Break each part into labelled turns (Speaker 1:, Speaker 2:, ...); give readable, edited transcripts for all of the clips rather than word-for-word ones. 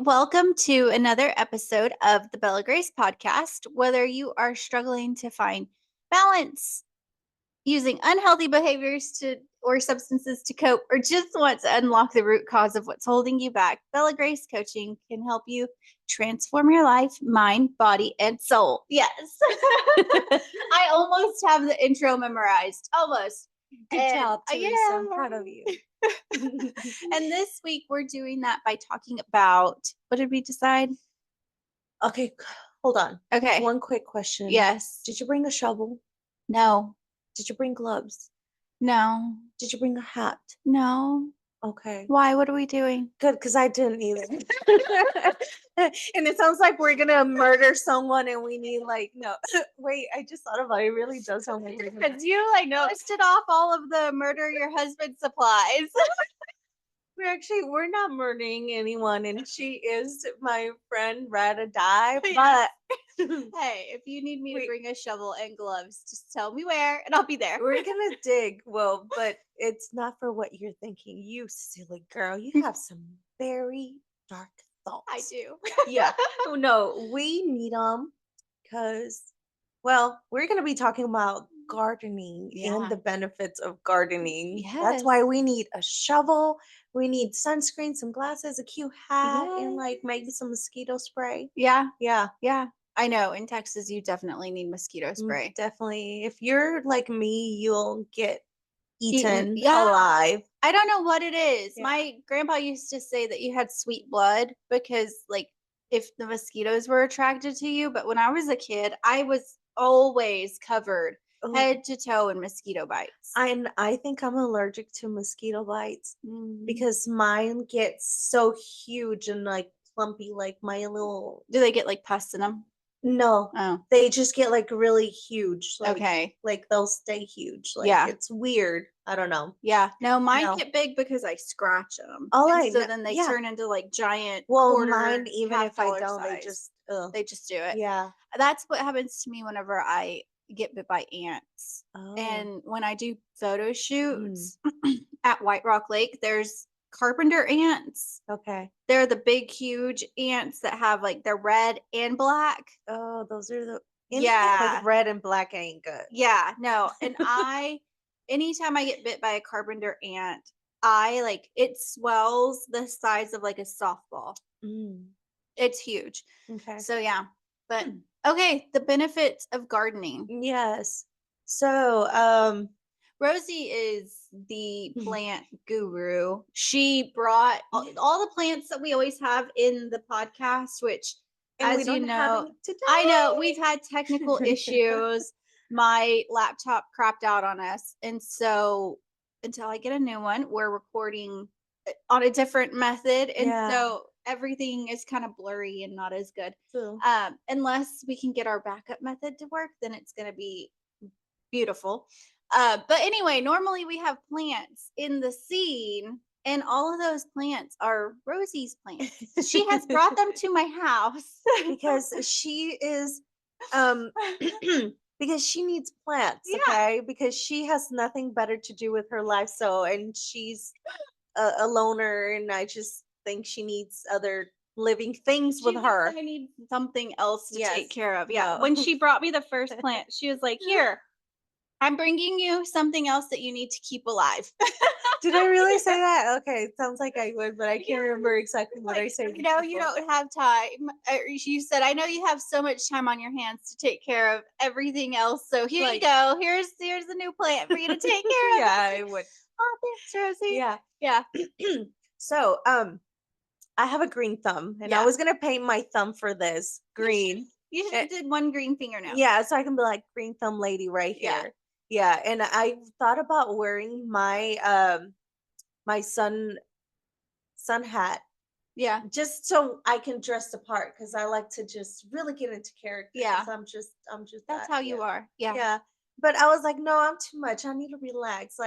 Speaker 1: welcome to another episode of the Bella Grace podcast. Whether you are struggling to find balance, using unhealthy behaviors to or substances to cope, or just want to unlock the root cause of what's holding you back, Bella Grace Coaching can help you transform your life, mind, body, and soul. Yes. I almost have the intro memorized. Almost.
Speaker 2: Good job, Teresa. I'm proud of you.
Speaker 1: And this week we're doing that by talking about, what did we decide?
Speaker 2: Okay, hold on.
Speaker 1: Okay.
Speaker 2: One quick question.
Speaker 1: Yes.
Speaker 2: Did you bring a shovel?
Speaker 1: No.
Speaker 2: Did you bring gloves?
Speaker 1: No.
Speaker 2: Did you bring a hat?
Speaker 1: No.
Speaker 2: Okay.
Speaker 1: Why? What are we doing?
Speaker 2: Good, because I didn't either. And it sounds like we're gonna murder someone and we need no. Wait, I just thought about it. It really does sound like
Speaker 1: Because you listed off all of the murder your husband supplies.
Speaker 2: we're not murdering anyone, and she is my friend ride or die, but
Speaker 1: hey, if you need me to bring a shovel and gloves, just tell me where and I'll be there.
Speaker 2: We're gonna dig, but it's not for what you're thinking. You silly girl, you have some very dark thoughts.
Speaker 1: I do.
Speaker 2: Yeah. No, we need them because, we're gonna be talking about gardening and the benefits of gardening.
Speaker 1: Yes.
Speaker 2: That's why we need a shovel. We need sunscreen, some glasses, a cute hat, and maybe some mosquito spray.
Speaker 1: Yeah.
Speaker 2: Yeah.
Speaker 1: Yeah. I know. In Texas, you definitely need mosquito spray.
Speaker 2: Definitely. If you're like me, you'll get eaten
Speaker 1: Yeah.
Speaker 2: alive.
Speaker 1: I don't know what it is.
Speaker 2: Yeah.
Speaker 1: My grandpa used to say that you had sweet blood because, if the mosquitoes were attracted to you. But when I was a kid, I was always covered head to toe in mosquito bites.
Speaker 2: I think I'm allergic to mosquito bites because mine get so huge and clumpy, like my little.
Speaker 1: Do they get pus in them?
Speaker 2: No.
Speaker 1: Oh.
Speaker 2: They just get really huge.
Speaker 1: Okay.
Speaker 2: They'll stay huge.
Speaker 1: Yeah.
Speaker 2: It's weird. I don't know.
Speaker 1: Yeah. No, mine get big because I scratch them. Then they turn into giant.
Speaker 2: Mine, even if I don't,
Speaker 1: size. They just do it.
Speaker 2: Yeah.
Speaker 1: That's what happens to me whenever I get bit by ants.
Speaker 2: Oh.
Speaker 1: And when I do photo shoots at White Rock Lake, there's carpenter ants.
Speaker 2: Okay.
Speaker 1: They're the big, huge ants that have they're red and black.
Speaker 2: Oh, those are the
Speaker 1: with
Speaker 2: red and black ain't good.
Speaker 1: Yeah, no. And anytime I get bit by a carpenter ant, it swells the size of a softball. It's huge.
Speaker 2: Okay.
Speaker 1: So yeah, but okay, the benefits of gardening.
Speaker 2: Yes. So,
Speaker 1: Rosie is the plant guru. She brought all the plants that we always have in the podcast, which, as you know, I know we've had technical issues. My laptop crapped out on us. And so until I get a new one, we're recording on a different method. And so everything is kind of blurry and not as good. Unless we can get our backup method to work, then it's going to be beautiful. But anyway, normally we have plants in the scene, and all of those plants are Rosie's plants. She has brought them to my house
Speaker 2: because she is because she needs plants, okay? Because she has nothing better to do with her life, and she's a loner, and I just think she needs other living things with her.
Speaker 1: I need something else to take care of. Yeah. When she brought me the first plant, she was like, "Here, I'm bringing you something else that you need to keep alive."
Speaker 2: Did I really say that? Okay, it sounds like I would, but I can't remember exactly what I said.
Speaker 1: You don't have time. You said, "I know you have so much time on your hands to take care of everything else. So here you go. Here's a new plant for you to take care of."
Speaker 2: Yeah, I would.
Speaker 1: Oh, thanks, Rosie.
Speaker 2: Yeah.
Speaker 1: Yeah.
Speaker 2: So, I have a green thumb, and I was gonna paint my thumb for this green.
Speaker 1: You just did one green fingernail.
Speaker 2: Yeah, so I can be like green thumb lady right here. Yeah, and I thought about wearing my my sun hat.
Speaker 1: Yeah.
Speaker 2: Just so I can dress the part, because I like to just really get into character.
Speaker 1: Yeah.
Speaker 2: I'm just
Speaker 1: that's how you are. Yeah.
Speaker 2: Yeah. But I was like, no, I'm too much. I need to relax.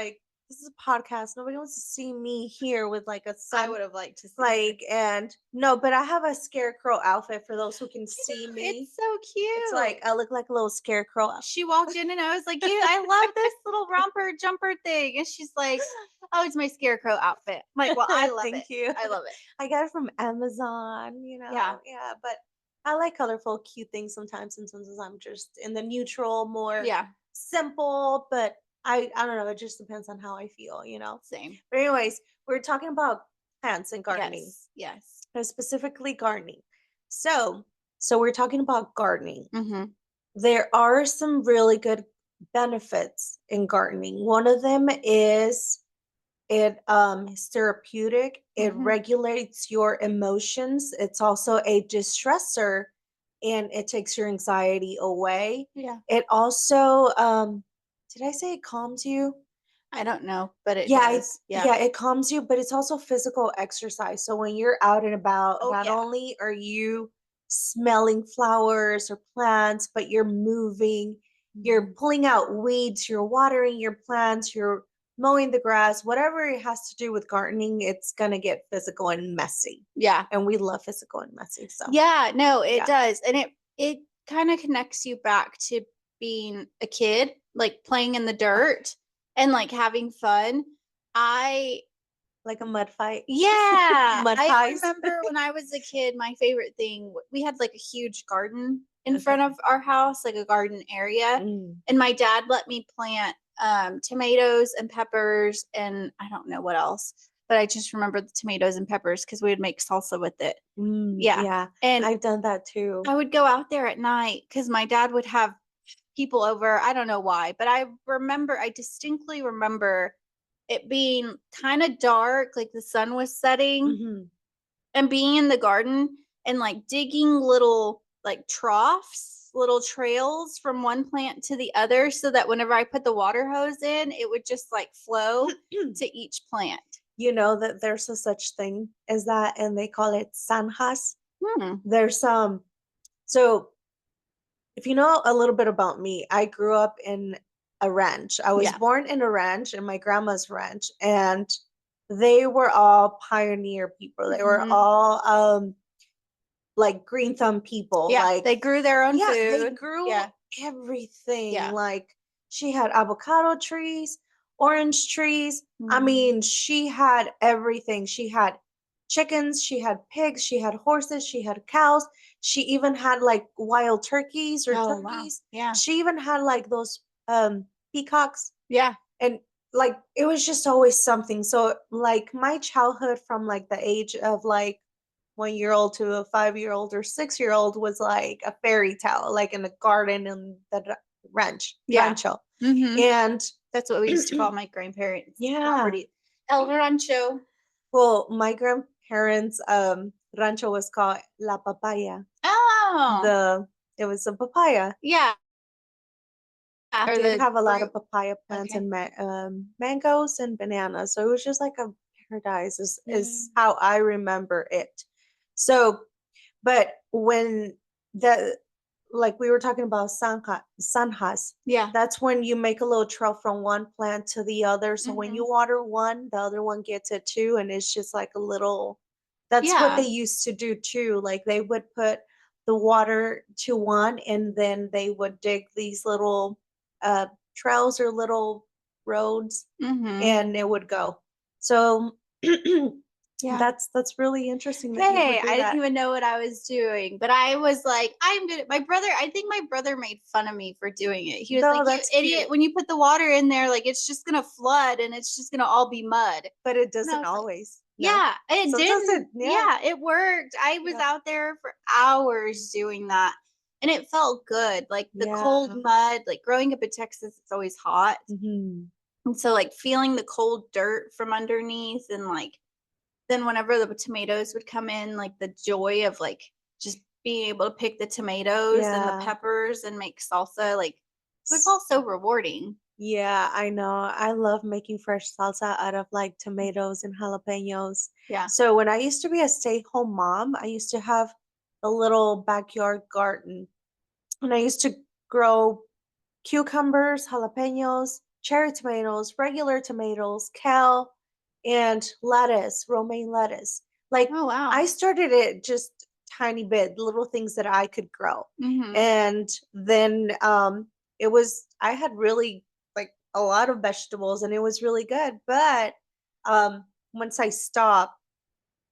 Speaker 2: this is a podcast. Nobody wants to see me here with like a sun.
Speaker 1: I would have liked to see
Speaker 2: like, and no, but I have a scarecrow outfit for those who can see me.
Speaker 1: It's so cute.
Speaker 2: It's like I look like a little scarecrow.
Speaker 1: She walked in and I was like, "Yeah, I love this little romper jumper thing." And she's like, "Oh, it's my scarecrow outfit." I'm like, well, I love it.
Speaker 2: Thank you.
Speaker 1: I love it.
Speaker 2: I got it from Amazon,
Speaker 1: Yeah.
Speaker 2: Yeah, but I like colorful, cute things sometimes, and sometimes I'm just in the neutral, more simple, but I don't know, it just depends on how I feel,
Speaker 1: Same.
Speaker 2: But anyways, we're talking about plants and gardening.
Speaker 1: Yes.
Speaker 2: Specifically gardening. So we're talking about gardening.
Speaker 1: Mm-hmm.
Speaker 2: There are some really good benefits in gardening. One of them is it is therapeutic. It regulates your emotions. It's also a distressor, and it takes your anxiety away.
Speaker 1: Yeah.
Speaker 2: It also did I say it calms you?
Speaker 1: I don't know, but it does.
Speaker 2: Yeah, it calms you, but it's also physical exercise. So when you're out and about, not only are you smelling flowers or plants, but you're moving, you're pulling out weeds, you're watering your plants, you're mowing the grass, whatever it has to do with gardening, it's going to get physical and messy.
Speaker 1: Yeah.
Speaker 2: And we love physical and messy. So
Speaker 1: yeah, no, it does. And it kind of connects you back to being a kid, like playing in the dirt and like having fun.
Speaker 2: Like a mud fight.
Speaker 1: Yeah.
Speaker 2: Mud
Speaker 1: I
Speaker 2: pies.
Speaker 1: remember when I was a kid, my favorite thing, we had like a huge garden in front of our house, like a garden area. And my dad let me plant tomatoes and peppers and I don't know what else, but I just remember the tomatoes and peppers because we would make salsa with it.
Speaker 2: Yeah. And I've done that too.
Speaker 1: I would go out there at night because my dad would have people over. I don't know why, but I distinctly remember it being kind of dark, like the sun was setting, and being in the garden and like digging little like troughs, little trails from one plant to the other so that whenever I put the water hose in, it would just like flow to each plant.
Speaker 2: You know that there's a such thing as that, and they call it zanjas. There's so if you know a little bit about me, I grew up in a ranch. I was born in a ranch, in my grandma's ranch, and they were all pioneer people. They were all like green thumb people.
Speaker 1: Yeah,
Speaker 2: like
Speaker 1: they grew their own food.
Speaker 2: They grew everything. Like she had avocado trees, orange trees. I mean, she had everything. She had chickens, she had pigs, she had horses, she had cows. She even had like wild turkeys or turkeys.
Speaker 1: Wow. Yeah.
Speaker 2: She even had like those peacocks.
Speaker 1: Yeah.
Speaker 2: And like it was just always something. So like my childhood from like the age of like 1-year-old to a 5-year-old or 6-year-old was like a fairy tale, like in the garden in the rancho. And
Speaker 1: that's what we used to call my grandparents'
Speaker 2: property.
Speaker 1: El Rancho.
Speaker 2: Well, my grandparents' rancho was called La Papaya.
Speaker 1: Oh.
Speaker 2: It was a papaya.
Speaker 1: Yeah.
Speaker 2: They did have a lot of papaya plants and mangoes and bananas. So it was just like a paradise is how I remember it. So, but when like we were talking about sanjas, that's when you make a little trail from one plant to the other. So when you water one, the other one gets it too. And it's just like a little, that's what they used to do too. Like they would put the water to one and then they would dig these little trails or little roads and it would go. So that's really interesting.
Speaker 1: Hey, I didn't even know what I was doing, but I was like, I'm good. I think my brother made fun of me for doing it. He was like, you idiot, cute. When you put the water in there, like it's just gonna flood and it's just gonna all be mud.
Speaker 2: But it doesn't always.
Speaker 1: Like, yeah, it did. Yeah, it worked. I was out there for hours doing that. And it felt good. Like the cold mud, like growing up in Texas, it's always hot. And so like feeling the cold dirt from underneath and like then whenever the tomatoes would come in, like the joy of like just being able to pick the tomatoes and the peppers and make salsa, like it was all so rewarding.
Speaker 2: Yeah, I know. I love making fresh salsa out of like tomatoes and jalapenos.
Speaker 1: Yeah.
Speaker 2: So when I used to be a stay-at-home mom, I used to have a little backyard garden. And I used to grow cucumbers, jalapenos, cherry tomatoes, regular tomatoes, kale, and lettuce, romaine lettuce. Like,
Speaker 1: oh wow.
Speaker 2: I started it just tiny bit, little things that I could grow.
Speaker 1: Mm-hmm.
Speaker 2: And then I had really like a lot of vegetables and it was really good. But once I stopped,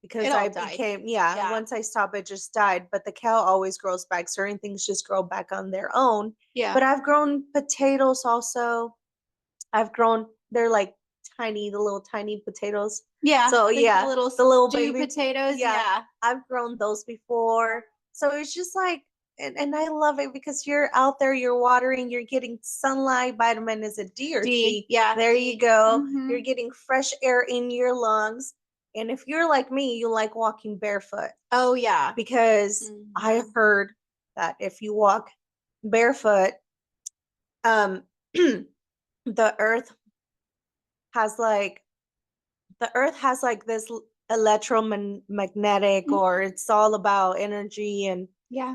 Speaker 2: because I became, once I stopped, it just died. But the kale always grows back. Certain things just grow back on their own.
Speaker 1: Yeah.
Speaker 2: But I've grown potatoes also. They're like tiny, the little tiny potatoes.
Speaker 1: Yeah.
Speaker 2: So
Speaker 1: like the little baby potatoes. Yeah.
Speaker 2: I've grown those before. So it's just like, and I love it because you're out there, you're watering, you're getting sunlight, vitamin, is it D or C?
Speaker 1: Yeah.
Speaker 2: There
Speaker 1: D.
Speaker 2: you go.
Speaker 1: Mm-hmm.
Speaker 2: You're getting fresh air in your lungs. And if you're like me, you like walking barefoot.
Speaker 1: Oh yeah.
Speaker 2: Because I heard that if you walk barefoot, the earth has like this electromagnetic, or it's all about energy and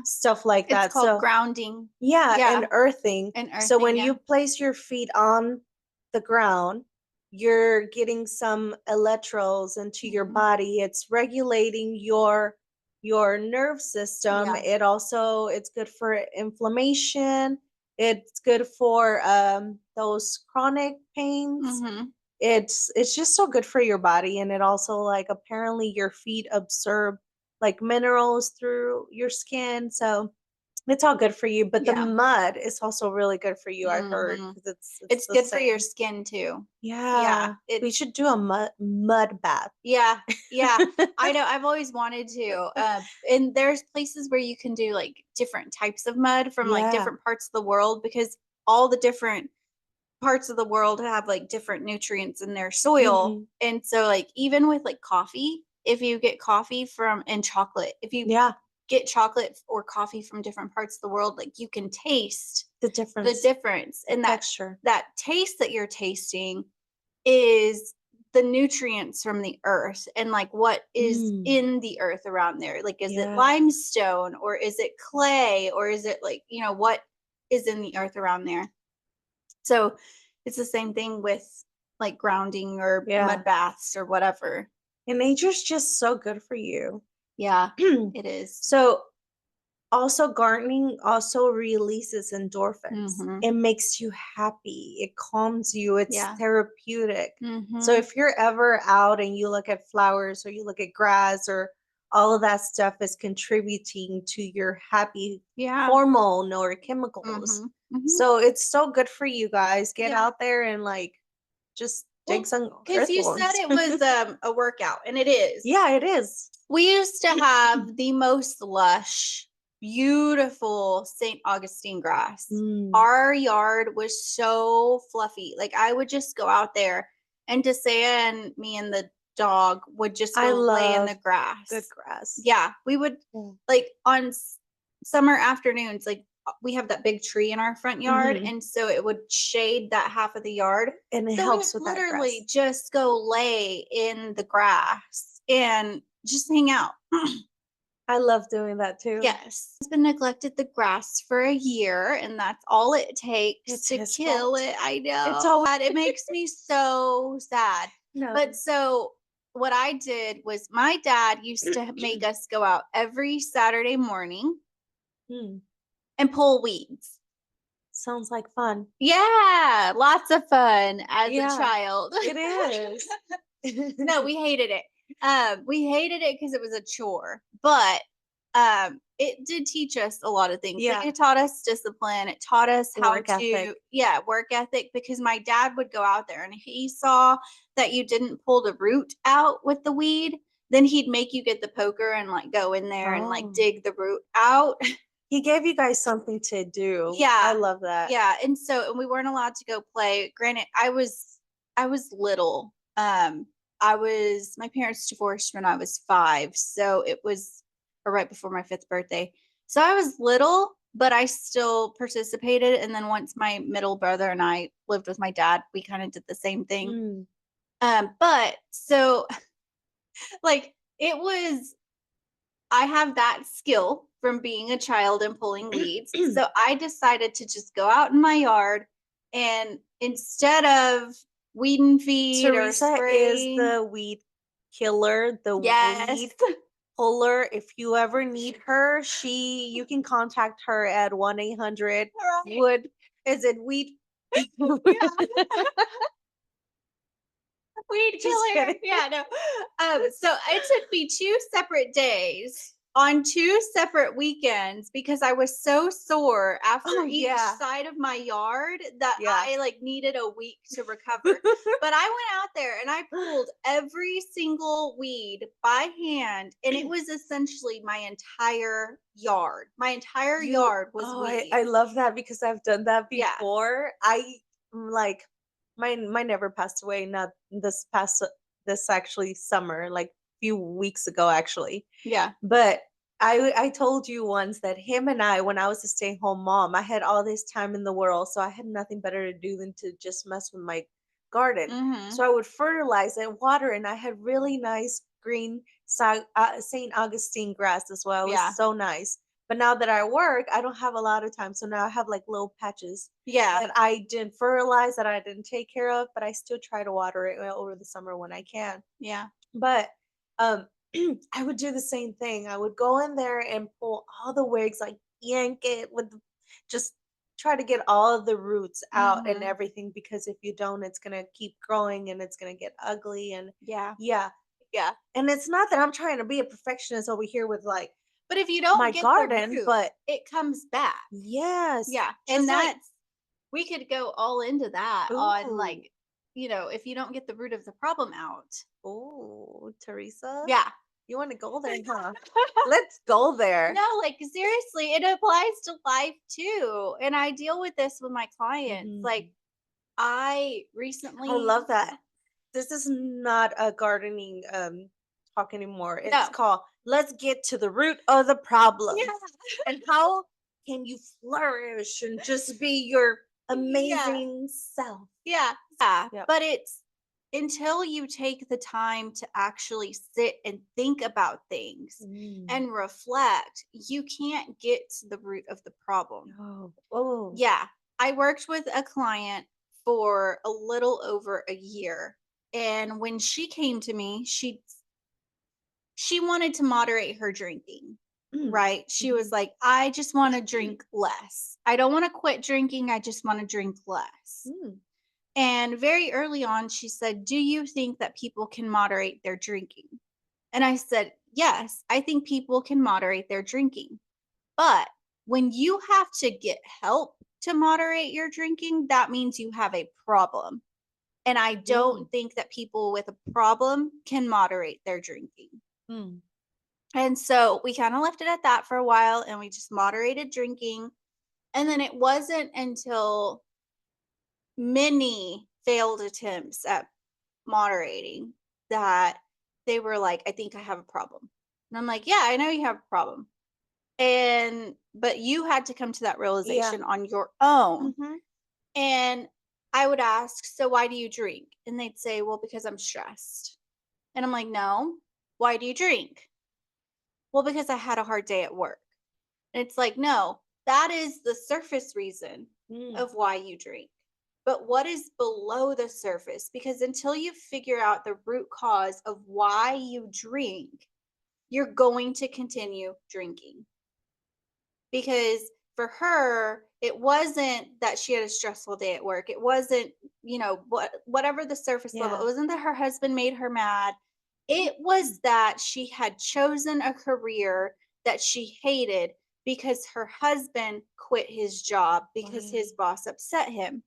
Speaker 2: stuff like that.
Speaker 1: It's called grounding.
Speaker 2: And earthing. So when you place your feet on the ground, you're getting some electrodes into your body. It's regulating your nerve system. It's good for inflammation. It's good for those chronic pains. It's just so good for your body. And it also, like, apparently your feet absorb like minerals through your skin, so it's all good for you. But the mud is also really good for you, I heard, because it's
Speaker 1: good for your skin too.
Speaker 2: We should do a mud bath.
Speaker 1: Yeah I know, I've always wanted to. And there's places where you can do like different types of mud from like different parts of the world, because all the different parts of the world have like different nutrients in their soil. And so like even with like coffee, if you get coffee from and chocolate, if you get chocolate or coffee from different parts of the world, like you can taste
Speaker 2: the
Speaker 1: difference and that
Speaker 2: texture.
Speaker 1: That taste that you're tasting is the nutrients from the earth and like what is in the earth around there. Like, is it limestone, or is it clay, or is it like, what is in the earth around there? So it's the same thing with like grounding or mud baths or whatever.
Speaker 2: And nature's just so good for you.
Speaker 1: Yeah, it is.
Speaker 2: So also, gardening also releases endorphins. It makes you happy. It calms you. It's therapeutic. So if you're ever out and you look at flowers or you look at grass, or all of that stuff is contributing to your happy hormone or chemicals. So it's so good for you guys. Get out there and like just dig some earthworms.
Speaker 1: Because you said it was a workout, and it is.
Speaker 2: Yeah, it is.
Speaker 1: We used to have the most lush, beautiful St. Augustine grass. Our yard was so fluffy. Like, I would just go out there, and Desea and me and the dog would just go lay in the grass.
Speaker 2: Good grass.
Speaker 1: Yeah, we would like on summer afternoons, like we have that big tree in our front yard, and so it would shade that half of the yard,
Speaker 2: and it helps with that grass.
Speaker 1: Literally just go lay in the grass and just hang out.
Speaker 2: I love doing that too.
Speaker 1: Yes. It's been neglected the grass for a year, and that's all it takes to kill it. I know.
Speaker 2: It's all
Speaker 1: it makes me so sad.
Speaker 2: No.
Speaker 1: But so what I did was, my dad used to make us go out every Saturday morning and pull weeds.
Speaker 2: Sounds like fun.
Speaker 1: Yeah, lots of fun as a child.
Speaker 2: It is.
Speaker 1: No, we hated it. We hated it because it was a chore, but it did teach us a lot of things.
Speaker 2: Yeah.
Speaker 1: Like, it taught us discipline. It taught us how
Speaker 2: work ethic.
Speaker 1: Work ethic, because my dad would go out there and he saw that you didn't pull the root out with the weed, then he'd make you get the poker and like go in there and like dig the root out.
Speaker 2: He gave you guys something to do.
Speaker 1: Yeah.
Speaker 2: I love that.
Speaker 1: Yeah. And we weren't allowed to go play. Granted, I was little. My parents divorced when I was 5. So it was right before my 5th birthday. So I was little, but I still participated. And then once my middle brother and I lived with my dad, we kind of did the same thing. But so like I have that skill from being a child and pulling weeds. So I decided to just go out in my yard And instead of weed and feed
Speaker 2: Teresa
Speaker 1: or
Speaker 2: is
Speaker 1: spraying,
Speaker 2: the weed killer, the
Speaker 1: yes.
Speaker 2: weed puller. If you ever need her, you can contact her at 1-800 wood. Is it weed?
Speaker 1: Weed
Speaker 2: Just
Speaker 1: killer.
Speaker 2: kidding.
Speaker 1: Yeah, no. So it took me 2 separate days on 2 separate weekends because I was so sore after each side of my yard that I like needed a week to recover. But I went out there and I pulled every single weed by hand, and it was essentially my entire yard. My entire yard was weed.
Speaker 2: I love that because I've done that
Speaker 1: Yeah.
Speaker 2: before. Like mine never passed away, not this actually summer, like few weeks ago actually.
Speaker 1: Yeah.
Speaker 2: But I told you once that him and I, when I was a stay-at-home mom, I had all this time in the world, so I had nothing better to do than to just mess with my garden.
Speaker 1: Mm-hmm.
Speaker 2: So I would fertilize and water, and I had really nice green St. Augustine grass as well. It was so nice. But now that I work, I don't have a lot of time. So now I have like little patches that I didn't fertilize, that I didn't take care of, but I still try to water it over the summer when I can.
Speaker 1: Yeah.
Speaker 2: But I would do the same thing. I would go in there and pull all the wigs, like yank it just try to get all of the roots out and everything, because if you don't, it's gonna keep growing and it's gonna get ugly. And yeah. And it's not that I'm trying to be a perfectionist over here with like,
Speaker 1: but if you don't
Speaker 2: my
Speaker 1: get
Speaker 2: garden,
Speaker 1: the root,
Speaker 2: but
Speaker 1: it comes back.
Speaker 2: Yes.
Speaker 1: Yeah. And that's we could go all into that on like, if you don't get the root of the problem out.
Speaker 2: Oh, Teresa.
Speaker 1: Yeah.
Speaker 2: You want to go there, huh? Let's go there.
Speaker 1: No, like seriously, it applies to life too. And I deal with this with my clients. Like I recently
Speaker 2: I love that. This is not a gardening talk anymore. It's called let's get to the root of the problem.
Speaker 1: Yeah.
Speaker 2: And how can you flourish and just be your amazing self?
Speaker 1: Yeah. But it's until you take the time to actually sit and think about things and reflect, you can't get to the root of the problem. Yeah. I worked with a client for a little over a year. And when she came to me, she wanted to moderate her drinking. Right? She was like, I just want to drink less. I don't want to quit drinking. I just want to drink less. And very early on, she said, do you think that people can moderate their drinking? And I said, yes, I think people can moderate their drinking. But when you have to get help to moderate your drinking, that means you have a problem. And I don't think that people with a problem can moderate their drinking. And so we kind of left it at that for a while, and we just moderated drinking. And then it wasn't until many failed attempts at moderating that they were like, I think I have a problem. And I'm like, yeah, I know you have a problem. But you had to come to that realization on your own. And I would ask, so why do you drink? And they'd say, well, because I'm stressed. And I'm like, no, why do you drink? Well, because I had a hard day at work. And it's like, no, that is the surface reason of why you drink. But what is below the surface? Because until you figure out the root cause of why you drink, you're going to continue drinking. Because for her, it wasn't that she had a stressful day at work. It wasn't, whatever the surface level. It wasn't that her husband made her mad. It was that she had chosen a career that she hated because her husband quit his job because his boss upset him.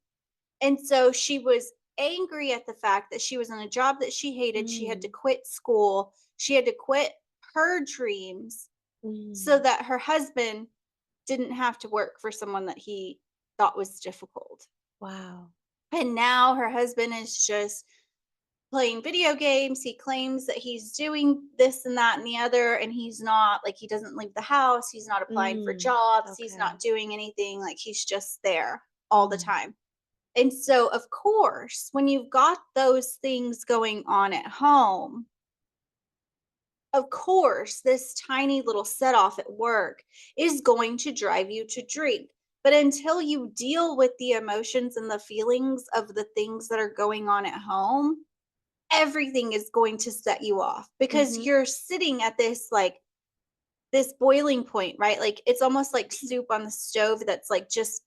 Speaker 1: And so she was angry at the fact that she was in a job that she hated. She had to quit school. She had to quit her dreams so that her husband didn't have to work for someone that he thought was difficult.
Speaker 2: Wow.
Speaker 1: And now her husband is just playing video games. He claims that he's doing this and that and the other, and he's not. Like, he doesn't leave the house. He's not applying for jobs. He's not doing anything. Like, he's just there all the time. And so, of course, when you've got those things going on at home, of course, this tiny little set off at work is going to drive you to drink. But until you deal with the emotions and the feelings of the things that are going on at home, everything is going to set you off because you're sitting at this this boiling point, right? Like it's almost like soup on the stove that's like just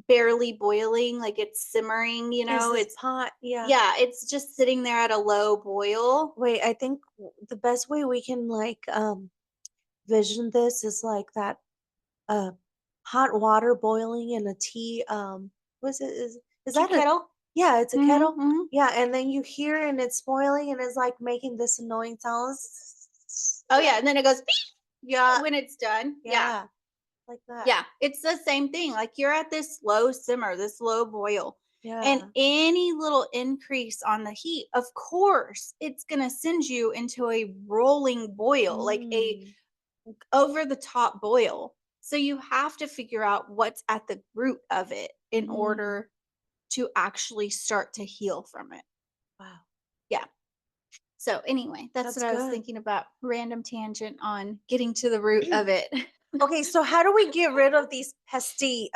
Speaker 1: barely boiling, like it's simmering,
Speaker 2: It's pot, yeah.
Speaker 1: Yeah, it's just sitting there at a low boil.
Speaker 2: Wait, I think the best way we can vision this is like that hot water boiling in a tea what's it is
Speaker 1: Tea
Speaker 2: that a
Speaker 1: kettle.
Speaker 2: yeah, it's a kettle.
Speaker 1: Mhm.
Speaker 2: Yeah, and then you hear and it's boiling and it's like making this annoying sound.
Speaker 1: Oh yeah, and then it goes beep
Speaker 2: Yeah,
Speaker 1: when it's done. Yeah.
Speaker 2: yeah, like that.
Speaker 1: Yeah, it's the same thing. Like you're at this low simmer, this low boil. And
Speaker 2: Yeah.
Speaker 1: any little increase on the heat, of course, it's going to send you into a rolling boil, like a
Speaker 2: Mm.
Speaker 1: over the top boil. So you have to figure out what's at the root of it in
Speaker 2: Mm.
Speaker 1: order to actually start to heal from it.
Speaker 2: Wow.
Speaker 1: Yeah. So anyway, that's
Speaker 2: That's
Speaker 1: what I was
Speaker 2: good.
Speaker 1: thinking about. Random tangent on getting to the root of it.
Speaker 2: Okay, so how do we get rid of these pesty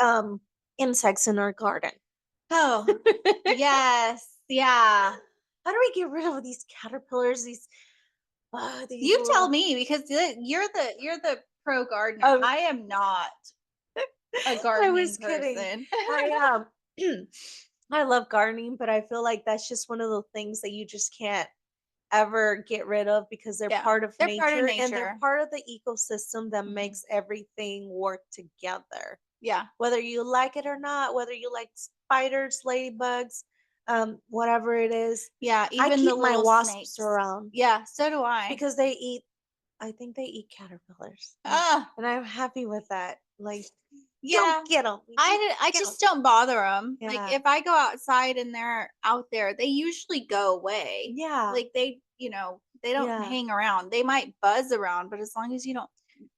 Speaker 2: insects in our garden?
Speaker 1: Oh, yes. Yeah.
Speaker 2: How do we get rid of these caterpillars, these
Speaker 1: You tell
Speaker 2: little
Speaker 1: me because you're the pro gardener.
Speaker 2: um
Speaker 1: I am not a
Speaker 2: I was
Speaker 1: gardening
Speaker 2: kidding.
Speaker 1: person.
Speaker 2: I I love gardening, but I feel like that's just one of the things that you just can't ever get rid of because they're
Speaker 1: Yeah.
Speaker 2: part of
Speaker 1: They're part of
Speaker 2: nature and they're
Speaker 1: nature.
Speaker 2: part of the ecosystem that
Speaker 1: Mhm.
Speaker 2: makes everything work together.
Speaker 1: Yeah.
Speaker 2: Whether you like it or not, whether you like spiders, ladybugs, whatever it is.
Speaker 1: Yeah,
Speaker 2: I
Speaker 1: even the
Speaker 2: keep my
Speaker 1: little
Speaker 2: wasps
Speaker 1: snakes.
Speaker 2: around
Speaker 1: Yeah, so do I.
Speaker 2: because they eat, I think they eat caterpillars.
Speaker 1: Ah,
Speaker 2: And I'm happy with that. Like, go
Speaker 1: yeah.
Speaker 2: get them.
Speaker 1: I
Speaker 2: Get them.
Speaker 1: just don't bother them. Like
Speaker 2: Yeah.
Speaker 1: if I go outside and they're out there, they usually go away.
Speaker 2: Yeah.
Speaker 1: Like they don't
Speaker 2: Yeah.
Speaker 1: hang around. They might buzz around, but as long as you don't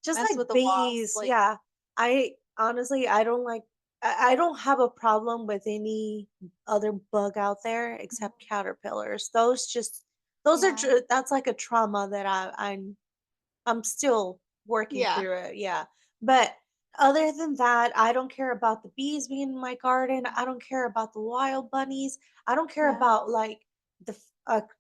Speaker 2: Just
Speaker 1: mess
Speaker 2: like
Speaker 1: with the wasp,
Speaker 2: bees.
Speaker 1: like
Speaker 2: Yeah. I honestly, I don't like, I don't have a problem with any other bug out there except caterpillars. Those just, those are,
Speaker 1: yeah.
Speaker 2: that's like a trauma that I'm still working
Speaker 1: Yeah.
Speaker 2: through it. Yeah. But other than that, I don't care about the bees being in my garden. I don't care about the wild bunnies. I don't care
Speaker 1: Yeah.
Speaker 2: about like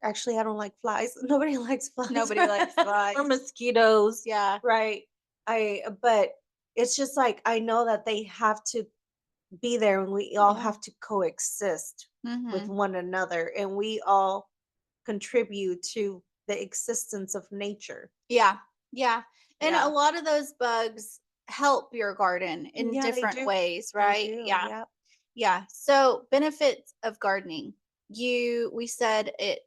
Speaker 2: actually, I don't like flies. Nobody likes flies
Speaker 1: Nobody likes flies.
Speaker 2: or mosquitoes.
Speaker 1: Yeah.
Speaker 2: Right. But it's just like I know that they have to be there and we all
Speaker 1: Yeah.
Speaker 2: have to coexist with
Speaker 1: Mhm.
Speaker 2: one another and we all contribute to the existence of nature.
Speaker 1: Yeah. Yeah. And a
Speaker 2: Yeah.
Speaker 1: lot of those bugs help your garden in
Speaker 2: Yeah, they
Speaker 1: different
Speaker 2: do.
Speaker 1: ways,
Speaker 2: They
Speaker 1: right?
Speaker 2: do.
Speaker 1: Yeah.
Speaker 2: Yep.
Speaker 1: Yeah. So benefits of gardening. We said it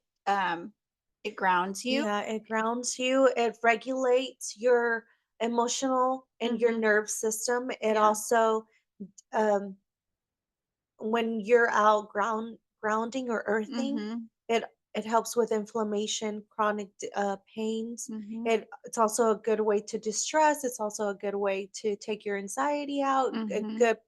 Speaker 1: grounds you.
Speaker 2: Yeah, it grounds you. It regulates your emotional and your
Speaker 1: Mhm.
Speaker 2: nerve system. It
Speaker 1: Yeah.
Speaker 2: also um when you're out grounding or earthing,
Speaker 1: Mhm.
Speaker 2: it it helps with inflammation, chronic pains.
Speaker 1: Mhm.
Speaker 2: It's also a good way to distress. It's also a good way to take your anxiety out. A
Speaker 1: Mhm.
Speaker 2: good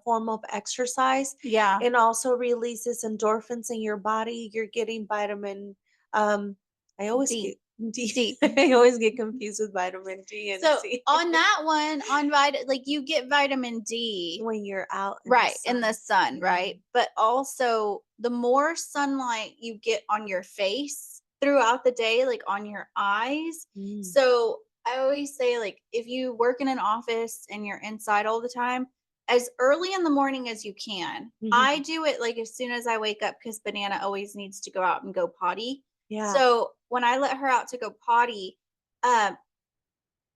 Speaker 2: form of exercise.
Speaker 1: Yeah.
Speaker 2: It also releases endorphins in your body. You're getting vitamin. Um, I always
Speaker 1: D.
Speaker 2: get D.
Speaker 1: D.
Speaker 2: I always get confused with vitamin D and
Speaker 1: So
Speaker 2: C
Speaker 1: on that one, on like you get vitamin D.
Speaker 2: when you're out in the
Speaker 1: Right, in the
Speaker 2: sun.
Speaker 1: sun,
Speaker 2: Yeah.
Speaker 1: right? But also, the more sunlight you get on your face throughout the day, like on your eyes.
Speaker 2: Mm.
Speaker 1: So, I always say, like, if you work in an office and you're inside all the time, as early in the morning as you can. I
Speaker 2: Mhm.
Speaker 1: do it like as soon as I wake up because Banana always needs to go out and go potty.
Speaker 2: Yeah.
Speaker 1: So, when I let her out to go potty, um,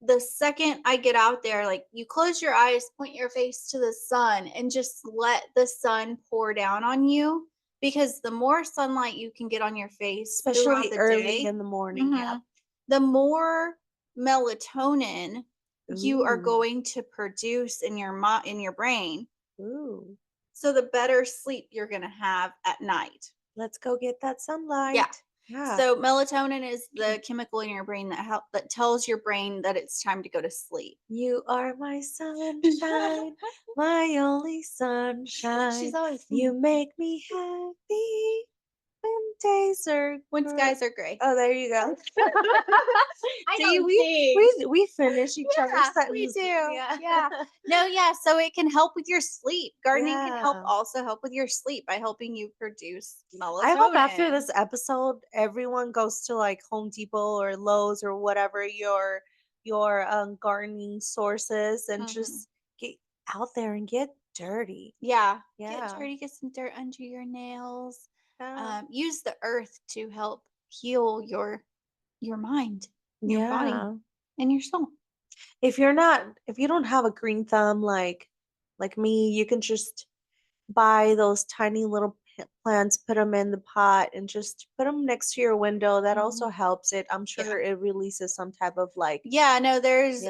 Speaker 1: the second I get out there, like you close your eyes, point your face to the sun, and just let the sun pour down on you. Because the more sunlight you can get on your face throughout
Speaker 2: Especially
Speaker 1: the
Speaker 2: early
Speaker 1: day,
Speaker 2: in the morning, yep.
Speaker 1: mhm, the more melatonin you are
Speaker 2: Ooh,
Speaker 1: going to produce in in your brain.
Speaker 2: ooh.
Speaker 1: So the better sleep you're going to have at night.
Speaker 2: Let's go get that
Speaker 1: Yeah.
Speaker 2: sunlight. Yeah.
Speaker 1: So melatonin is the chemical in your brain that tells your brain that it's time to go to sleep.
Speaker 2: You are my sunshine, my only
Speaker 1: She's
Speaker 2: sunshine.
Speaker 1: always
Speaker 2: You
Speaker 1: singing.
Speaker 2: make me happy when days are
Speaker 1: when skies are gray.
Speaker 2: Oh, there you go.
Speaker 1: I
Speaker 2: See,
Speaker 1: don't
Speaker 2: we finish each other's
Speaker 1: we
Speaker 2: sentences.
Speaker 1: do. Yeah. No, yeah. So it can help with your sleep. Gardening can
Speaker 2: Yeah.
Speaker 1: also help with your sleep by helping you produce
Speaker 2: I hope after
Speaker 1: melatonin.
Speaker 2: this episode, everyone goes to like Home Depot or Lowe's or whatever your gardening sources and just get out there and get dirty.
Speaker 1: Yeah. Get
Speaker 2: Yeah.
Speaker 1: dirty, get some dirt under your nails.
Speaker 2: Yeah.
Speaker 1: Use the earth to help heal your mind, your body,
Speaker 2: Yeah.
Speaker 1: and your soul.
Speaker 2: If you don't have a green thumb like me, you can just buy those tiny little plants, put them in the pot, and just put them next to your window. That also helps it. I'm sure it releases some type of like.
Speaker 1: Yeah, no, there's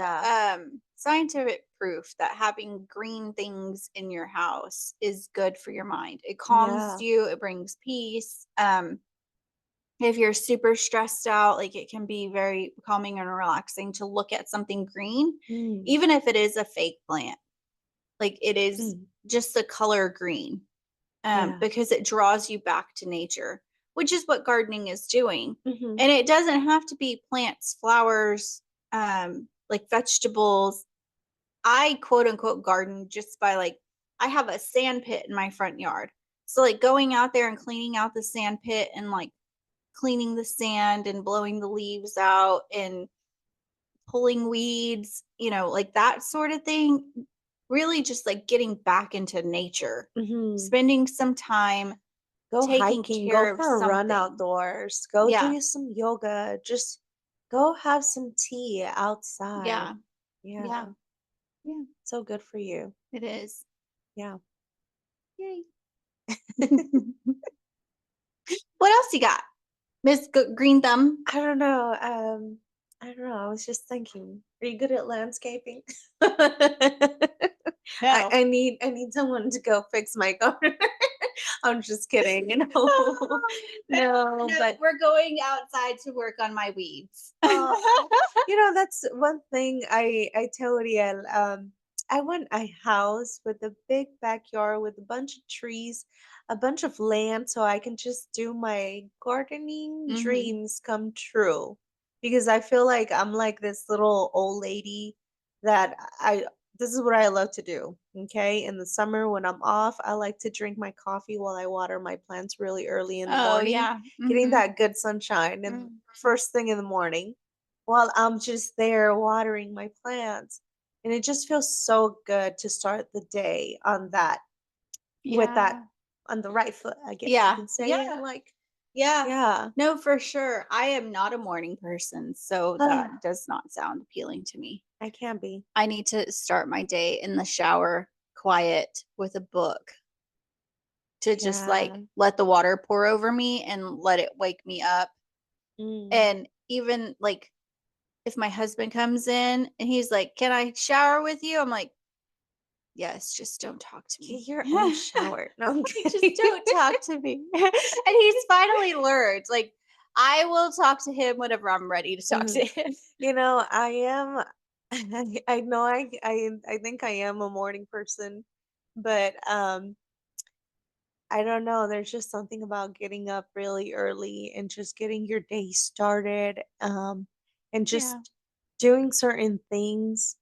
Speaker 1: scientific proof that having green things in your house is good for your mind. It calms you, it brings peace. If you're super stressed out, like it can be very calming and relaxing to look at something green, even if it is a fake plant. Like it is just the color green. Because it draws you back to nature, which is what gardening is doing. And it doesn't have to be plants, flowers, like vegetables. I quote unquote garden just by like, I have a sand pit in my front yard. So like going out there and cleaning out the sand pit and like cleaning the sand and blowing the leaves out and pulling weeds, like that sort of thing. Really just like getting back into nature, spending some time
Speaker 2: go
Speaker 1: taking
Speaker 2: hiking,
Speaker 1: care
Speaker 2: go
Speaker 1: of
Speaker 2: for a run
Speaker 1: something.
Speaker 2: outdoors, go do some yoga, just go have some tea outside. Yeah. So good for you.
Speaker 1: It is.
Speaker 2: Yeah.
Speaker 1: Yay. What else you got, Miss Green Thumb?
Speaker 2: I don't know. I was just thinking. Are you good at landscaping?
Speaker 1: No.
Speaker 2: I need someone to go fix my garden. I'm just kidding. No,
Speaker 1: but we're going outside to work on my weeds.
Speaker 2: That's one thing I tell Riel. I want a house with a big backyard with a bunch of trees, a bunch of land, so I can just do my gardening dreams come true. Because I feel like I'm like this little old lady that this is what I love to do. Okay. In the summer when I'm off, I like to drink my coffee while I water my plants really early in the morning. Getting that good sunshine and first thing in the morning while I'm just there watering my plants. And it just feels so good to start the day on that with that on the right foot, I guess you can say it. Like
Speaker 1: yeah. No, for sure. I am not a morning person, so that does not sound appealing to me.
Speaker 2: I can be.
Speaker 1: I need to start my day in the shower, quiet, with a book to just like let the water pour over me and let it wake me up. And even like if my husband comes in and he's like, "Can I shower with you?" I'm like, "Yes, just don't talk to me.
Speaker 2: You're in the shower." No, I'm kidding.
Speaker 1: Just don't talk to me." And he's finally learned. Like, I will talk to him whenever I'm ready to talk to him.
Speaker 2: I am. I know. I think I am a morning person, but I don't know. There's just something about getting up really early and just getting your day started, and just doing certain things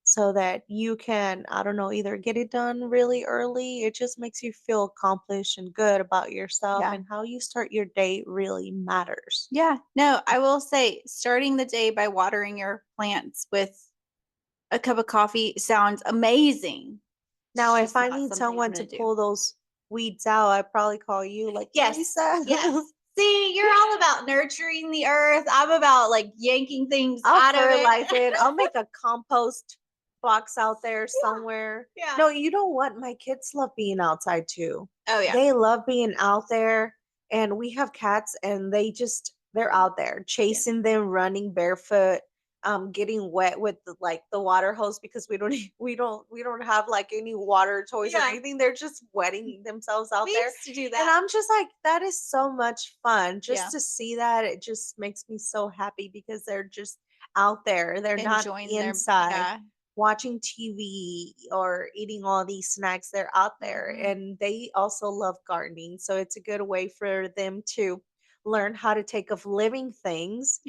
Speaker 2: so that you can, I don't know, either get it done really early. It just makes you feel accomplished and good about yourself, and how you start your day really matters.
Speaker 1: Yeah. No, I will say starting the day by watering your plants with a cup of coffee sounds amazing.
Speaker 2: Now, if I need someone to pull those weeds out, I'd probably call you. Like,
Speaker 1: yes. See, you're all about nurturing the earth. I'm about like yanking things out of it.
Speaker 2: I'll make a compost box out there somewhere.
Speaker 1: Yeah.
Speaker 2: No, you know what? My kids love being outside too.
Speaker 1: Oh yeah.
Speaker 2: They love being out there, and we have cats, and they're out there chasing them, running barefoot, getting wet with the water hose because we don't have like any water toys or anything. They're just wetting themselves out there.
Speaker 1: Used to do that.
Speaker 2: And I'm just like, that is so much fun just to see that. It just makes me so happy because they're just out there. They're enjoying not inside. watching TV or eating all these snacks, they're out there, and they also love gardening. So it's a good way for them to learn how to take of living things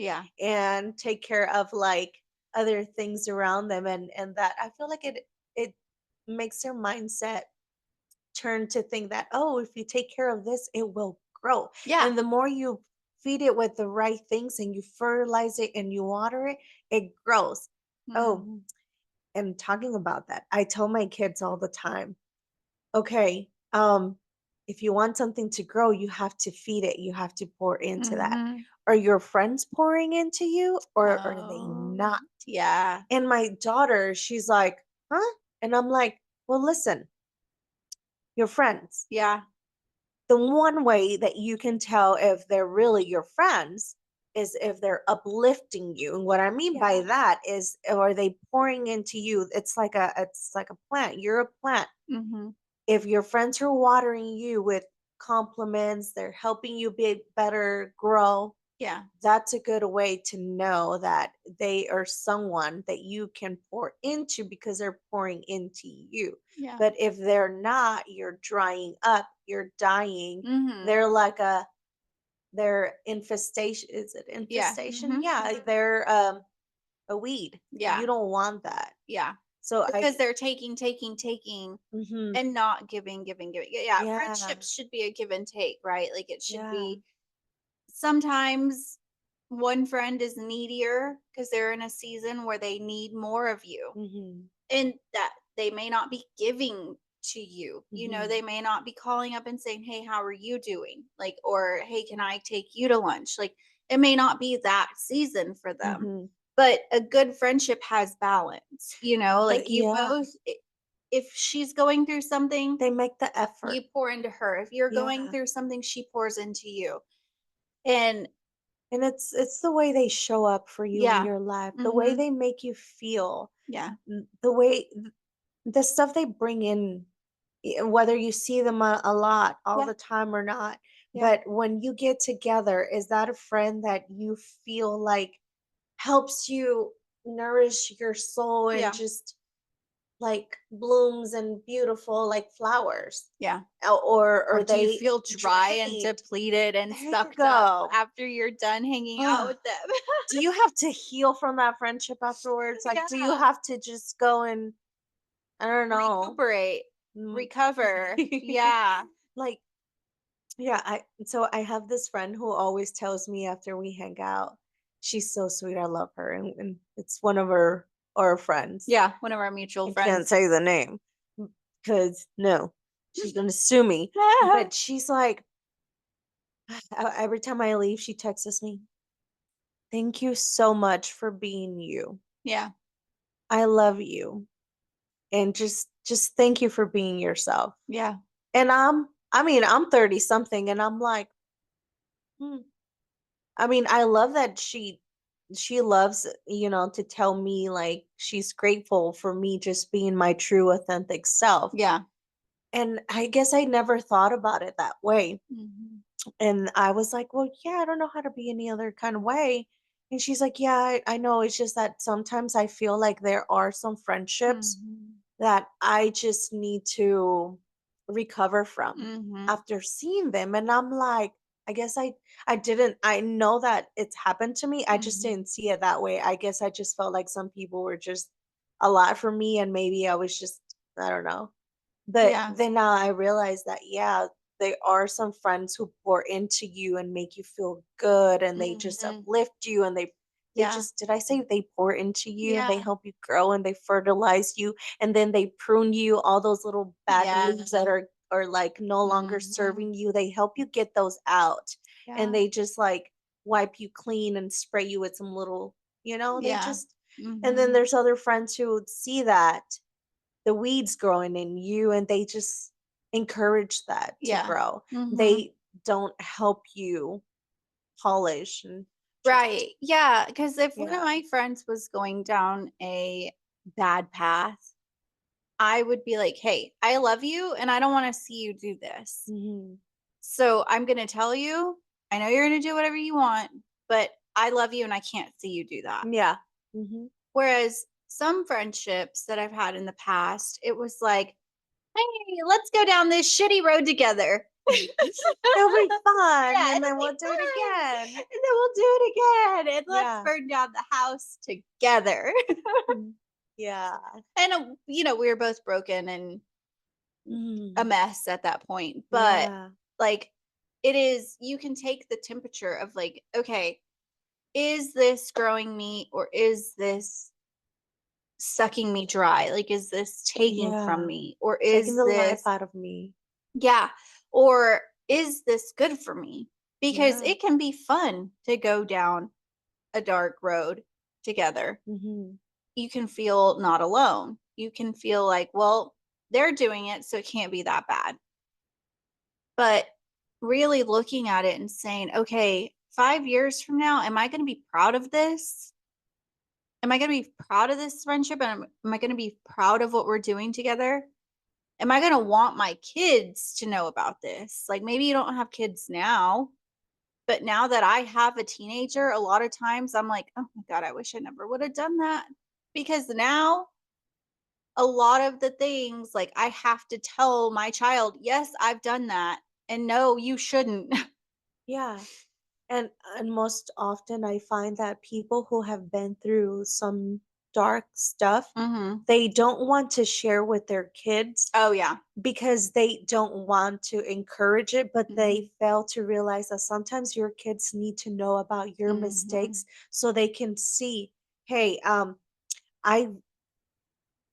Speaker 2: and take care of like other things around them, and that I feel like it makes their mindset turn to think that, oh, if you take care of this, it will grow. And the more you feed it with the right things and you fertilize it and you water it, it grows. Oh, and talking about that, I tell my kids all the time, okay, if you want something to grow, you have to feed it, you have to pour into that. Are your friends pouring into you, or are they not?
Speaker 1: Yeah.
Speaker 2: And my daughter, she's like, huh? And I'm like, well, listen, your friends.
Speaker 1: Yeah.
Speaker 2: The one way that you can tell if they're really your friends is if they're uplifting you. And what I mean by that is, are they pouring into you? It's like a plant. You're a plant. If your friends are watering you with compliments, they're helping you be better, grow.
Speaker 1: Yeah.
Speaker 2: That's a good way to know that they are someone that you can pour into because they're pouring into you.
Speaker 1: Yeah.
Speaker 2: But if they're not, you're drying up, you're dying. They're like they're infestation. Is it infestation? Yeah. They're a weed.
Speaker 1: Yeah.
Speaker 2: You don't want that.
Speaker 1: Yeah.
Speaker 2: So
Speaker 1: because they're taking and not giving. Yeah. Friendships should be a give and take, right? Like it should be sometimes one friend is needier because they're in a season where they need more of you. And that they may not be giving to you. You know, they may not be calling up and saying, "Hey, how are you doing?" Like, or, "Hey, can I take you to lunch?" Like, it may not be that season for them. But a good friendship has balance, you know, like you both if she's going through something,
Speaker 2: they make the effort.
Speaker 1: you pour into her. If you're going through something, she pours into you. And
Speaker 2: it's the way they show up for you in your life, the way they make you feel.
Speaker 1: Yeah.
Speaker 2: The way the stuff they bring in, whether you see them a lot all the time or not. But when you get together, is that a friend that you feel like helps you nourish your soul and just like blooms and beautiful like flowers?
Speaker 1: Yeah.
Speaker 2: Or
Speaker 1: do you
Speaker 2: they
Speaker 1: feel dry and depleted and
Speaker 2: There you
Speaker 1: sucked up
Speaker 2: go.
Speaker 1: after you're done hanging out with them?
Speaker 2: Do you have to heal from that friendship afterwards? Like, do you have to just go and, I don't know,
Speaker 1: recuperate, recover? Yeah.
Speaker 2: Like, so I have this friend who always tells me after we hang out, she's so sweet. I love her. And it's one of our friends.
Speaker 1: Yeah. One of our mutual
Speaker 2: I
Speaker 1: friends.
Speaker 2: can't say the name because no, she's going to sue me. But she's like, every time I leave, she texts me, "Thank you so much for being you.
Speaker 1: Yeah.
Speaker 2: I love you. And just thank you for being yourself."
Speaker 1: Yeah.
Speaker 2: And I'm 30 something and I'm like, I mean, I love that she loves, to tell me like she's grateful for me just being my true authentic self.
Speaker 1: Yeah.
Speaker 2: And I guess I never thought about it that way. And I was like, well, yeah, I don't know how to be any other kind of way. And she's like, yeah, I know. It's just that sometimes I feel like there are some friendships that I just need to recover from after seeing them. And I'm like, I guess I know that it's happened to me. I just didn't see it that way. I guess I just felt like some people were just a lot for me. And maybe I was just, I don't know. But then now I realize that, there are some friends who pour into you and make you feel good and they just uplift you and they just, did I say they pour into you? They help you grow and they fertilize you and then they prune you, all those little bad leaves that are like no longer serving you. They help you get those out and they just like wipe you clean and spray you with some little, they just, and then there's other friends who see that the weeds growing in you and they just encourage that to grow. They don't help you polish and
Speaker 1: right. Yeah. Because if one of my friends was going down a bad path, I would be like, "Hey, I love you and I don't want to see you do this. So I'm going to tell you, I know you're going to do whatever you want, but I love you and I can't see you do that."
Speaker 2: Yeah.
Speaker 1: Whereas some friendships that I've had in the past, it was like, hey, let's go down this shitty road together.
Speaker 2: It'll be fun,
Speaker 1: Yeah,
Speaker 2: and then
Speaker 1: it'll
Speaker 2: we'll
Speaker 1: be
Speaker 2: do it
Speaker 1: fun.
Speaker 2: again.
Speaker 1: And then we'll do it again. And let's
Speaker 2: Yeah.
Speaker 1: burn down the house together.
Speaker 2: Yeah.
Speaker 1: And, we were both broken and a mess at that point. But
Speaker 2: Yeah.
Speaker 1: like, you can take the temperature of like, okay, is this growing me or is this sucking me dry? Like, is this taking from
Speaker 2: Yeah.
Speaker 1: me or
Speaker 2: Taking
Speaker 1: is
Speaker 2: the life
Speaker 1: this,
Speaker 2: out of me.
Speaker 1: yeah, or is this good for me? Because
Speaker 2: Yeah.
Speaker 1: it can be fun to go down a dark road together. You can feel not alone. You can feel like, well, they're doing it, so it can't be that bad. But really looking at it and saying, okay, 5 years from now, am I going to be proud of this? Am I going to be proud of this friendship? And am I going to be proud of what we're doing together? Am I going to want my kids to know about this? Like, maybe you don't have kids now, but now that I have a teenager, a lot of times I'm like, oh my God, I wish I never would have done that. Because now a lot of the things, like, I have to tell my child, yes, I've done that. And no, you shouldn't.
Speaker 2: Yeah. And most often I find that people who have been through some dark stuff,
Speaker 1: Mm-hmm.
Speaker 2: they don't want to share with their kids
Speaker 1: Oh, yeah.
Speaker 2: because they don't want to encourage it, but
Speaker 1: Mm-hmm.
Speaker 2: they fail to realize that sometimes your kids need to know about your
Speaker 1: Mm-hmm.
Speaker 2: mistakes so they can see, hey, I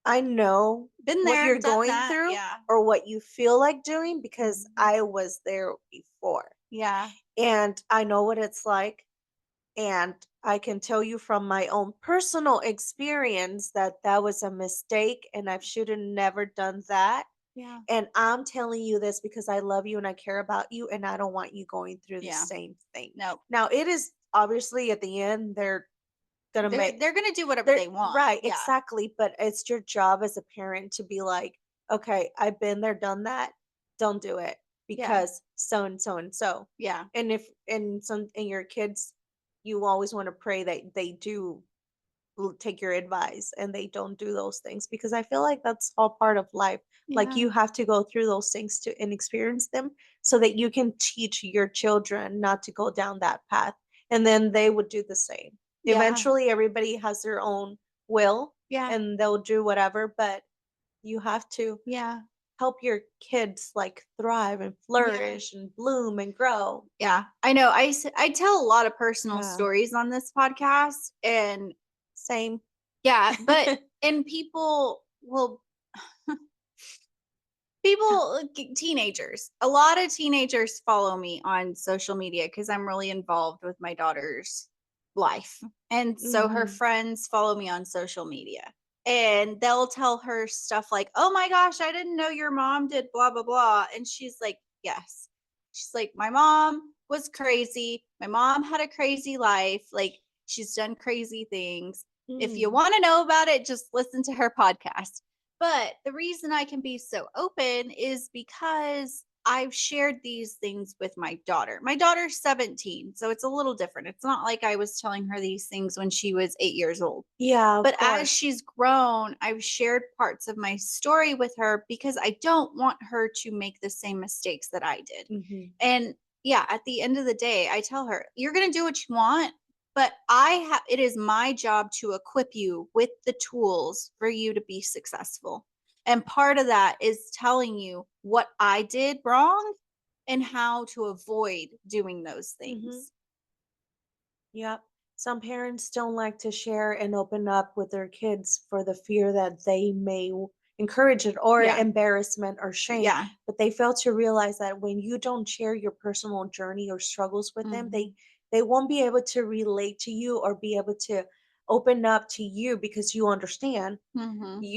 Speaker 2: I know
Speaker 1: Been
Speaker 2: what
Speaker 1: there,
Speaker 2: you're
Speaker 1: done
Speaker 2: going
Speaker 1: that.
Speaker 2: through
Speaker 1: Yeah.
Speaker 2: or what you feel like doing because
Speaker 1: Mm-hmm.
Speaker 2: I was there before.
Speaker 1: Yeah.
Speaker 2: And I know what it's like. And I can tell you from my own personal experience that that was a mistake and I should have never done that.
Speaker 1: Yeah.
Speaker 2: And I'm telling you this because I love you and I care about you and I don't want you going through the
Speaker 1: Yeah.
Speaker 2: same thing.
Speaker 1: No.
Speaker 2: Now, it is obviously at the end, they're going to make,
Speaker 1: They're gonna do whatever they want.
Speaker 2: right,
Speaker 1: Yeah.
Speaker 2: exactly. But it's your job as a parent to be like, okay, I've been there, done that. Don't do it
Speaker 1: Yeah.
Speaker 2: because so and so and so.
Speaker 1: Yeah.
Speaker 2: And if and your kids, you always want to pray that they do take your advice and they don't do those things because I feel like that's all part of life. Like
Speaker 1: Yeah.
Speaker 2: you have to go through those things to and experience them so that you can teach your children not to go down that path. And then they would do the same.
Speaker 1: Yeah.
Speaker 2: Eventually everybody has their own will
Speaker 1: Yeah.
Speaker 2: and they'll do whatever, but you have to
Speaker 1: Yeah.
Speaker 2: help your kids like thrive and flourish and bloom and grow.
Speaker 1: Yeah. I know. I tell a lot of personal
Speaker 2: Yeah.
Speaker 1: stories on this podcast, and
Speaker 2: Same.
Speaker 1: yeah, but and people will teenagers, a lot of teenagers follow me on social media because I'm really involved with my daughter's life. And so her friends follow me on social media and they'll tell her stuff like, oh my gosh, I didn't know your mom did blah, blah, blah. And she's like, yes. She's like, my mom was crazy. My mom had a crazy life. Like, she's done crazy things. If you want to know about it, just listen to her podcast. But the reason I can be so open is because I've shared these things with my daughter. My daughter's 17, so it's a little different. It's not like I was telling her these things when she was 8 years old.
Speaker 2: Yeah,
Speaker 1: but as she's grown, I've shared parts of my story with her because I don't want her to make the same mistakes that I did. And yeah, at the end of the day, I tell her, you're going to do what you want, but it is my job to equip you with the tools for you to be successful. And part of that is telling you what I did wrong and how to avoid doing those things.
Speaker 2: Yep. Some parents don't like to share and open up with their kids for the fear that they may encourage it or embarrassment or shame.
Speaker 1: Yeah.
Speaker 2: But they fail to realize that when you don't share your personal journey or struggles with them, they won't be able to relate to you or be able to open up to you because you understand.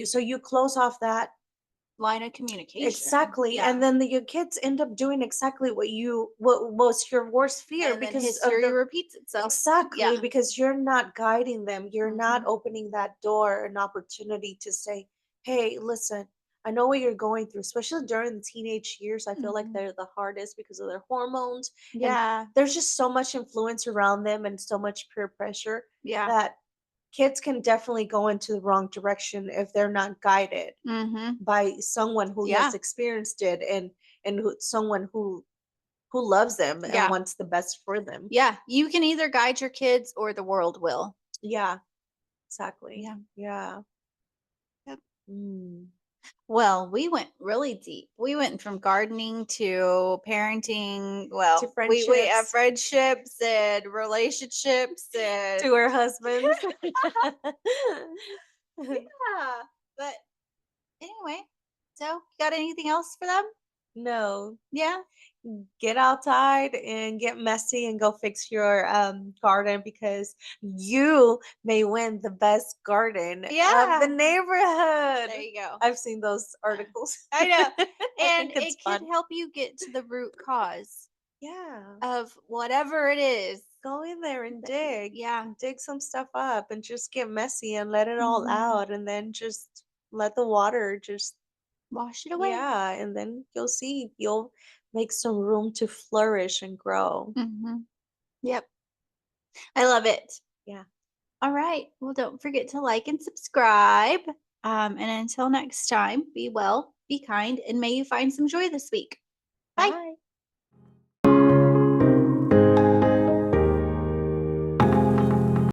Speaker 2: So you close off that
Speaker 1: line of communication.
Speaker 2: Exactly.
Speaker 1: Yeah.
Speaker 2: And then your kids end up doing exactly what was your worst fear
Speaker 1: And
Speaker 2: because
Speaker 1: history repeats itself.
Speaker 2: Exactly, because you're not guiding them. You're not opening that door an opportunity to say, "Hey, listen, I know what you're going through, especially during the teenage years. I feel like they're the hardest because of their hormones.
Speaker 1: Yeah.
Speaker 2: And there's just so much influence around them and so much peer pressure
Speaker 1: Yeah.
Speaker 2: that kids can definitely go into the wrong direction if they're not guided by someone who has experienced it, and someone who loves them and wants the best for them.
Speaker 1: Yeah, you can either guide your kids or the world will.
Speaker 2: Yeah, exactly.
Speaker 1: Yeah.
Speaker 2: Yeah.
Speaker 1: Yep.
Speaker 2: Mm.
Speaker 1: Well, we went really deep. We went from gardening to parenting. Well,
Speaker 2: To friendships.
Speaker 1: we have friendships and relationships and
Speaker 2: to our husbands.
Speaker 1: yeah. But anyway, so you got anything else for them?
Speaker 2: No.
Speaker 1: Yeah.
Speaker 2: Get outside and get messy and go fix your garden, because you may win the best garden of the neighborhood.
Speaker 1: There you go.
Speaker 2: I've seen those articles.
Speaker 1: I know. And it could help you get to the root cause of whatever it is.
Speaker 2: Go in there and dig.
Speaker 1: Yeah.
Speaker 2: Dig some stuff up and just get messy and let it all out, and then just let the water just
Speaker 1: wash it away.
Speaker 2: Yeah, and then you'll make some room to flourish and grow.
Speaker 1: Yep. I love it.
Speaker 2: Yeah.
Speaker 1: All right. Well, don't forget to like and subscribe. And until next time, be well, be kind, and may you find some joy this week. Bye.
Speaker 2: Bye.